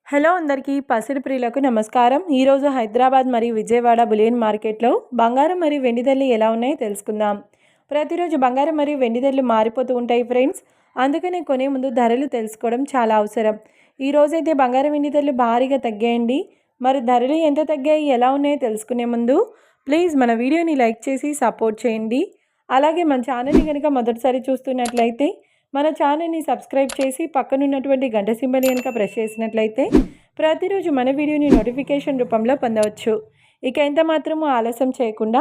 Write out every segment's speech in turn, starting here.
Hello అందరికీ పసిడి ప్రియులకు నమస్కారం. ఈరోజు హైదరాబాద్ మరియు విజయవాడ బులియన్ మార్కెట్లో బంగారం మరియు వెండి ధరలు ఎలా ఉన్నాయో తెలుసుకుందాం. ప్రతిరోజు బంగారం మరియు వెండి ధరలు మారిపోతూ ఉంటాయి ఫ్రెండ్స్. అందుకనే కొనే ముందు ధరలు తెలుసుకోవడం చాలా అవసరం. ఈ రోజైతే బంగారం వెండి ధరలు భారీగా తగ్గాయండి. మరి ధరలు ఎంత తగ్గాయి, ఎలా ఉన్నాయో తెలుసుకునే ముందు ప్లీజ్ మన వీడియోని లైక్ చేసి సపోర్ట్ చేయండి. అలాగే మన ఛానల్ని కనుక మొదటిసారి చూస్తున్నట్లయితే మన ఛానల్ని సబ్స్క్రైబ్ చేసి పక్కనున్నటువంటి గంట సింబల్ కనుక ప్రెస్ చేసినట్లయితే ప్రతిరోజు మన వీడియోని నోటిఫికేషన్ రూపంలో పొందవచ్చు. ఇక ఎంత మాత్రమూ ఆలస్యం చేయకుండా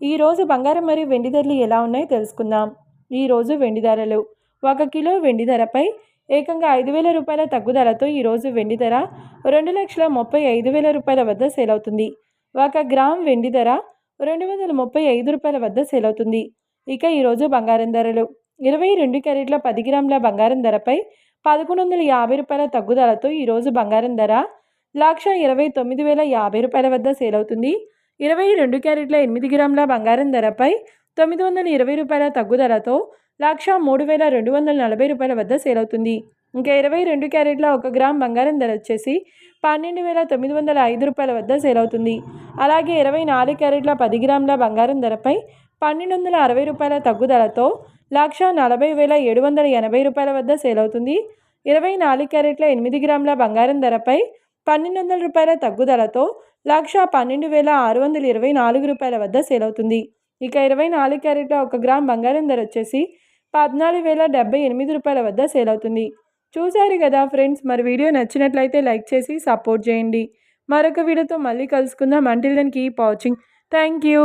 ఈరోజు బంగారం మరియు వెండి ధరలు ఎలా ఉన్నాయో తెలుసుకుందాం. ఈరోజు వెండి ధరలు 1 కిలో వెండి ధరపై ఏకంగా 5,000 రూపాయల తగ్గుదలతో ఈరోజు వెండి ధర 2,35,000 రూపాయల వద్ద సేల్ అవుతుంది. 1 గ్రామ్ వెండి ధర 235 రూపాయల వద్ద సేల్ అవుతుంది. ఇక ఈరోజు బంగారం ధరలు 22 క్యారెట్ల 10 గ్రాముల బంగారం ధరపై 1,150 రూపాయల తగ్గుదలతో ఈరోజు బంగారం ధర 1,29,050 రూపాయల వద్ద సేల్ అవుతుంది. 22 క్యారెట్ల 8 గ్రాముల బంగారం ధరపై 920 రూపాయల తగ్గుదలతో 1,03,240 రూపాయల వద్ద సేల్ అవుతుంది. ఇంకా 22 క్యారెట్ల 1 గ్రామ్ బంగారం ధర వచ్చేసి 12,905 రూపాయల వద్ద సేల్ అవుతుంది. అలాగే 24 క్యారెట్ల 10 గ్రాముల బంగారం ధరపై 1,260 రూపాయల తగ్గుదలతో 1,40,780 రూపాయల వద్ద సేల్ అవుతుంది. 24 క్యారెట్ల 8 గ్రాముల బంగారం ధరపై 1,200 రూపాయల తగ్గుదలతో 1,12,624 రూపాయల వద్ద సేల్ అవుతుంది. ఇక 24 క్యారెట్ల 1 గ్రామ్ బంగారం ధర వచ్చేసి 14,078 రూపాయల వద్ద సేల్ అవుతుంది. చూశారు కదా ఫ్రెండ్స్, మరి వీడియో నచ్చినట్లయితే లైక్ చేసి సపోర్ట్ చేయండి. మరొక వీడియోతో మళ్ళీ కలుసుకుందాం. Until then keep watching. Thank you.